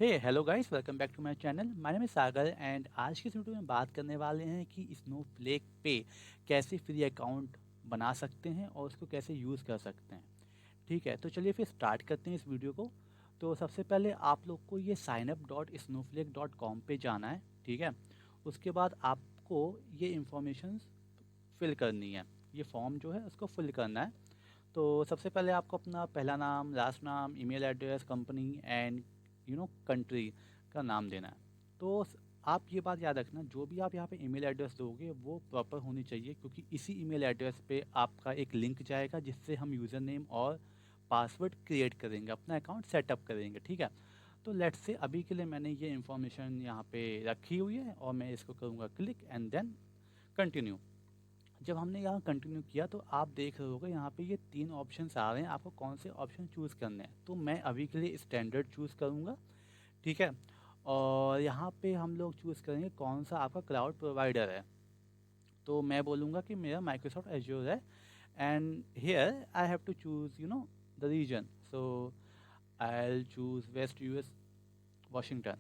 Hey hello guys, welcome back to my channel. My name is Sagar and आज की इस video में बात करने वाले हैं कि स्नोफ्लेक पे कैसे फ्री अकाउंट बना सकते हैं और उसको कैसे यूज़ कर सकते हैं। ठीक है, तो चलिए फिर स्टार्ट करते हैं इस वीडियो को। तो सबसे पहले आप लोग को ये signup.snowflake.com पे जाना है। ठीक है, उसके बाद आपको ये इंफॉर्मेशन फिल करनी है। ये फॉर्म जो है उसको फिल करना है। तो सबसे पहले आपको अपना पहला नाम, लास्ट नाम, email address, company and country का नाम देना है। तो आप ये बात याद रखना, जो भी आप यहाँ पे ईमेल एड्रेस दोगे वो प्रॉपर होनी चाहिए, क्योंकि इसी ईमेल एड्रेस पे आपका एक लिंक जाएगा जिससे हम यूज़र नेम और पासवर्ड क्रिएट करेंगे, अपना अकाउंट सेटअप करेंगे। ठीक है, तो लेट्स से अभी के लिए मैंने ये इन्फॉर्मेशन यहाँ पे रखी हुई है और मैं इसको करूँगा क्लिक एंड देन कंटिन्यू। जब हमने यहाँ कंटिन्यू किया तो आप देख रहे होगे यहाँ पे ये 3 ऑप्शंस आ रहे हैं, आपको कौन से ऑप्शन चूज़ करने हैं। तो मैं अभी के लिए स्टैंडर्ड चूज़ करूँगा। ठीक है, और यहाँ पे हम लोग चूज़ करेंगे कौन सा आपका क्लाउड प्रोवाइडर है। तो मैं बोलूँगा कि मेरा माइक्रोसॉफ्ट एज्योर है and here I have to choose the region. So I will choose west US, Washington.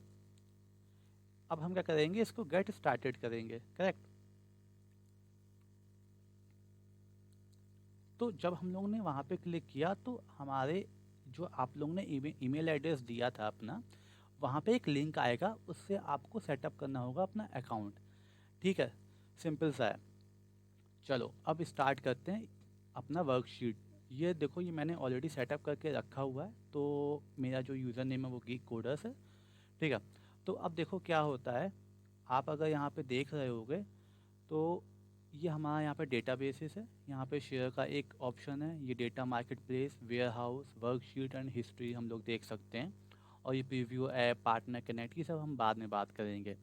अब हम क्या करेंगे, इसको गेट स्टार्टेड करेंगे। करेक्ट। तो जब हम लोगों ने वहाँ पे क्लिक किया तो हमारे जो आप लोगों ने ईमेल एड्रेस दिया था अपना, वहाँ पे एक लिंक आएगा, उससे आपको सेटअप करना होगा अपना अकाउंट। ठीक है, सिंपल सा है। चलो अब स्टार्ट करते हैं अपना वर्कशीट। ये देखो, ये मैंने ऑलरेडी सेटअप करके रखा हुआ है। तो मेरा जो यूज़र नेम है वो गीक कोडर्स है। ठीक है, तो अब देखो क्या होता है। आप अगर यहाँ पे देख रहे होगे तो ये हमारा यहाँ पे डेटाबेसेस है। यहाँ पे शेयर का एक ऑप्शन है, ये data market place, warehouse, worksheet and history हम लोग देख सकते हैं। और ये प्रीव्यू ऐप, पार्टनर कनेक्ट, ये सब हम बाद में बात करेंगे।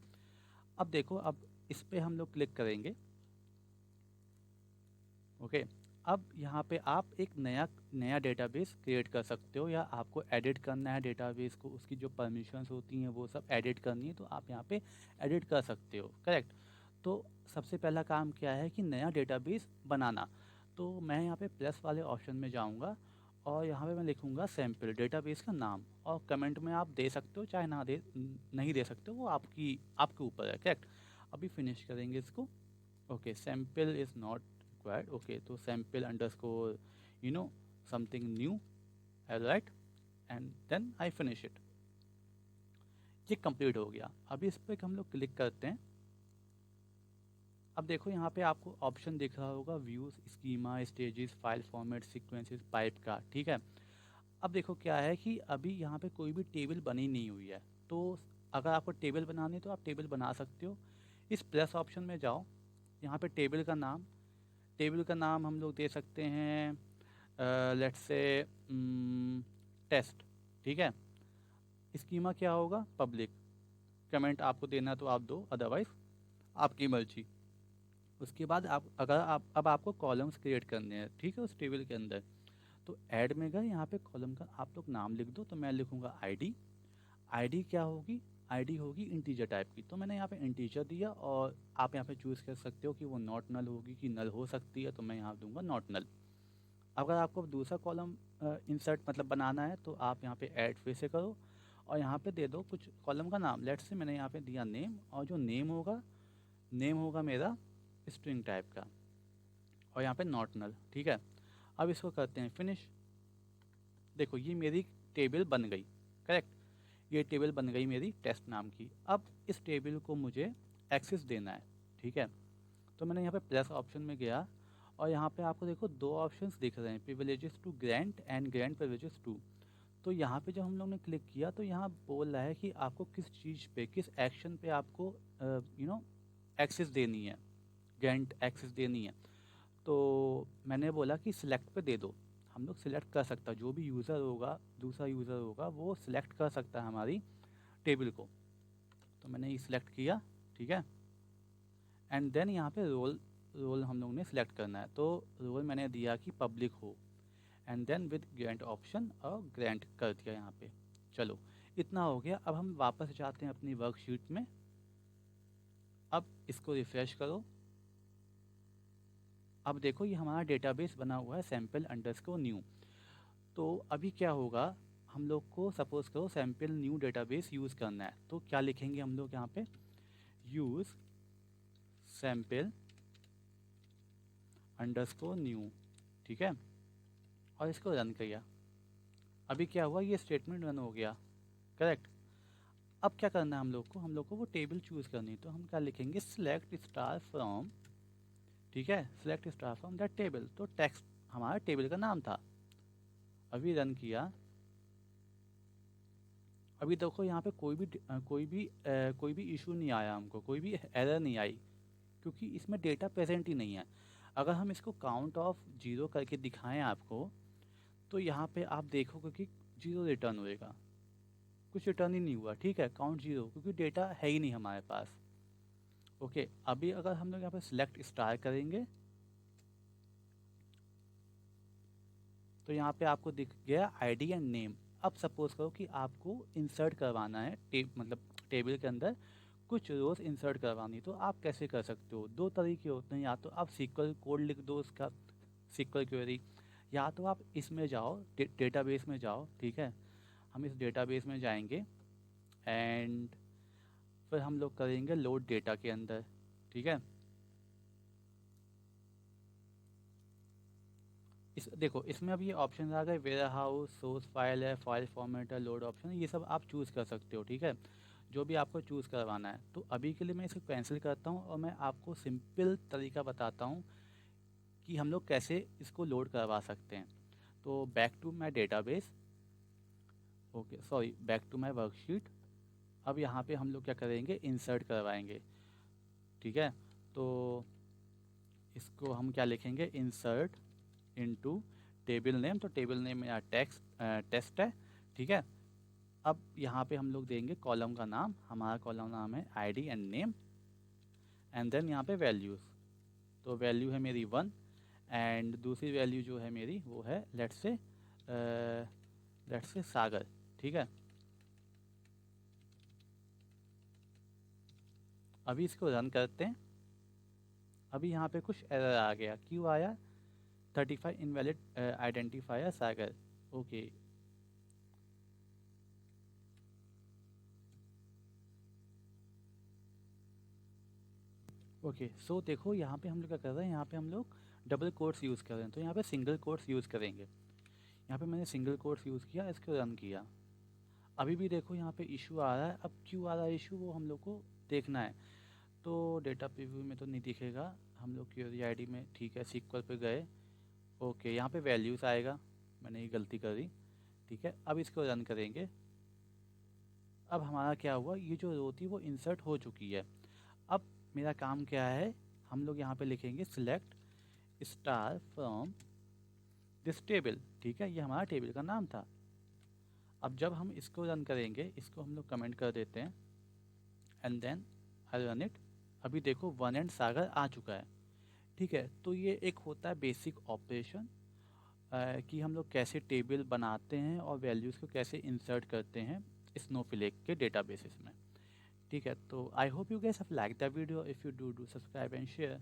अब देखो, अब इस पे हम लोग क्लिक करेंगे। ओके, अब यहाँ पे आप एक नया नया डेटाबेस क्रिएट कर सकते हो, या आपको एडिट करना है डेटाबेस को, उसकी जो परमिशंस होती हैं वो सब एडिट करनी है तो आप यहाँ पे एडिट कर सकते हो। करेक्ट। तो सबसे पहला काम क्या है कि नया डेटाबेस बनाना। तो मैं यहाँ पे प्लस वाले ऑप्शन में जाऊँगा और यहाँ पे मैं लिखूँगा सैम्पल डेटाबेस का नाम, और कमेंट में आप दे सकते हो चाहे ना दे, नहीं दे सकते हो, वो आपके ऊपर है। करेक्ट। अभी फिनिश करेंगे इसको। Okay, sample is not required. Okay, तो sample underscore something new, I write and then I finish it. ये कंप्लीट हो गया। अभी इस पर हम लोग क्लिक करते हैं। अब देखो यहाँ पे आपको ऑप्शन दिख रहा होगा, views, schema, stages, file format, sequences, pipe का। ठीक है, अब देखो क्या है कि अभी यहाँ पे कोई भी टेबल बनी नहीं हुई है। तो अगर आपको टेबल बनानी है तो आप टेबल बना सकते हो। इस प्लस ऑप्शन में जाओ, यहाँ पे टेबल का नाम हम लोग दे सकते हैं, लेट्स से टेस्ट। ठीक है, स्कीमा क्या होगा, पब्लिक। कमेंट आपको देना तो आप दो, अदरवाइज आपकी मर्जी। उसके बाद आप अगर आप अब आपको कॉलम्स क्रिएट करने हैं, ठीक है, उस टेबल के अंदर। तो ऐड में गए, यहाँ पे कॉलम का आप लोग नाम लिख दो। तो मैं लिखूँगा आईडी। आईडी क्या होगी, आईडी होगी इंटीजर टाइप की। तो मैंने यहाँ पे इंटीजर दिया, और आप यहाँ पे चूज़ कर सकते हो कि वो नॉट नल होगी कि नल हो सकती है। तो मैं यहाँ दूंगा नॉट नल। अगर आपको दूसरा कॉलम इंसर्ट मतलब बनाना है तो आप यहाँ पे ऐड फिर से करो, और यहाँ पे दे दो कुछ कॉलम का नाम। लेट्स से मैंने यहाँ पे दिया नेम, और जो नेम होगा मेरा स्ट्रिंग टाइप का, और यहाँ पे नॉट नल। ठीक है, अब इसको करते हैं फिनिश। देखो ये मेरी टेबल बन गई। करेक्ट, ये टेबल बन गई मेरी टेस्ट नाम की। अब इस टेबल को मुझे एक्सेस देना है। ठीक है, तो मैंने यहाँ पे प्लस ऑप्शन में गया, और यहाँ पे आपको देखो दो ऑप्शंस दिख रहे हैं, privileges to grant and grant privileges to. तो यहाँ पे जब हम लोग ने क्लिक किया तो यहाँ बोल रहा है कि आपको किस चीज़ पे, किस एक्शन पे आपको एक्सेस देनी है, ग्रैंट एक्सेस देनी है। तो मैंने बोला कि सिलेक्ट पे दे दो। हम लोग सिलेक्ट कर सकता, जो भी यूज़र होगा, दूसरा यूज़र होगा, वो सिलेक्ट कर सकता है हमारी टेबल को। तो मैंने ये सिलेक्ट किया। ठीक है, एंड देन यहाँ पे रोल रोल हम लोग ने सिलेक्ट करना है। तो रोल मैंने दिया कि पब्लिक हो, and then with grant option और ग्रांट कर दिया यहाँ पे। चलो, इतना हो गया। अब हम वापस जाते हैं अपनी वर्कशीट में। अब इसको रिफ़्रेश करो। अब देखो ये हमारा डेटाबेस बना हुआ है, सैम्पल अंडरस्कोर न्यू। तो अभी क्या होगा, हम लोग को सपोज करो सैम्पल न्यू डेटाबेस यूज़ करना है, तो क्या लिखेंगे हम लोग यहाँ पे, यूज़ सैम्पल अंडरस्कोर न्यू, ठीक है, और इसको रन किया। अभी क्या हुआ, ये स्टेटमेंट रन हो गया, करेक्ट। अब क्या करना है हम लोग को वो टेबल चूज़ करनी है, तो हम क्या लिखेंगे, सिलेक्ट स्टार फ्रॉम, ठीक है, select star from that table. तो टेक्स्ट हमारा टेबल का नाम था। अभी रन किया, अभी देखो यहाँ पे कोई भी इशू नहीं आया, हमको कोई भी एरर नहीं आई, क्योंकि इसमें डेटा प्रेजेंट ही नहीं है। अगर हम इसको काउंट ऑफ जीरो करके दिखाएं आपको, तो यहाँ पे आप देखोगे कि जीरो रिटर्न होएगा, कुछ रिटर्न ही नहीं हुआ, ठीक है, काउंट जीरो, क्योंकि डेटा है ही नहीं हमारे पास। ओके, अभी अगर हम लोग यहाँ पे सिलेक्ट स्टार करेंगे, तो यहाँ पे आपको दिख गया आईडी एंड नेम। अब सपोज करो कि आपको इंसर्ट करवाना है मतलब टेबल के अंदर कुछ रोज इंसर्ट करवानी, तो आप कैसे कर सकते हो, दो तरीके होते हैं, या तो आप सीक्वल कोड लिख दो उसका, सीक्वल क्वेरी, या तो आप इसमें जाओ, डेटाबेस में जाओ, ठीक है, हम इस डेटाबेस में जाएंगे एंड फिर हम लोग करेंगे लोड डेटा के अंदर, ठीक है। इस देखो इसमें अब ये ऑप्शन आ गए, वेयर हाउस, सोर्स फाइल है, फाइल फॉर्मेट है, लोड ऑप्शन, ये सब आप चूज़ कर सकते हो, ठीक है, जो भी आपको चूज़ करवाना है। तो अभी के लिए मैं इसको कैंसिल करता हूँ और मैं आपको सिंपल तरीका बताता हूँ कि हम लोग कैसे इसको लोड करवा सकते हैं। तो back to my database, okay sorry, back to my worksheet. अब यहाँ पे हम लोग क्या करेंगे, इंसर्ट करवाएंगे, ठीक है। तो इसको हम क्या लिखेंगे, इंसर्ट इनटू टेबल नेम, तो टेबल नेम मेरा टेस्ट है, ठीक है। अब यहाँ पे हम लोग देंगे कॉलम का नाम, हमारा कॉलम नाम है ID and name, and then यहाँ पे वैल्यूज़, तो वैल्यू है मेरी 1 एंड दूसरी वैल्यू जो है मेरी वो है लेट्स से सागर, ठीक है। अभी इसको रन करते हैं। अभी यहाँ पे कुछ एरर आ गया, क्यों आया, 35 इनवैलिड आइडेंटिफायर सागर, ओके। ओके सो देखो यहाँ पे हम लोग क्या कर रहे हैं, यहाँ पे हम लोग डबल कोट्स यूज़ कर रहे हैं, तो यहाँ पे सिंगल कोट्स यूज़ करेंगे। यहाँ पे मैंने सिंगल कोट्स यूज़ किया, इसको रन किया। अभी भी देखो यहाँ पे इशू आ रहा है, अब क्यों आ रहा है इशू वो हम लोग को देखना है। तो डेटा प्रीव्यू में तो नहीं दिखेगा, हम लोग क्वेरी आईडी में, ठीक है, सीक्वल पे गए, ओके, यहाँ पे वैल्यूज़ आएगा, मैंने ये गलती कर दी, ठीक है। अब इसको रन करेंगे। अब हमारा क्या हुआ, ये जो रो थी वो इंसर्ट हो चुकी है। अब मेरा काम क्या है, हम लोग यहाँ पे लिखेंगे select star from this table, ठीक है, ये हमारा टेबल का नाम था। अब जब हम इसको रन करेंगे, इसको हम लोग कमेंट कर देते हैं and then I run it. अभी देखो 1 एंड सागर आ चुका है, ठीक है। तो ये एक होता है बेसिक ऑपरेशन कि हम लोग कैसे टेबल बनाते हैं और वैल्यूज़ को कैसे इंसर्ट करते हैं स्नोफ्लेक के डेटाबेसेस में, ठीक है। तो I hope you guys have like the video, if you do subscribe and share.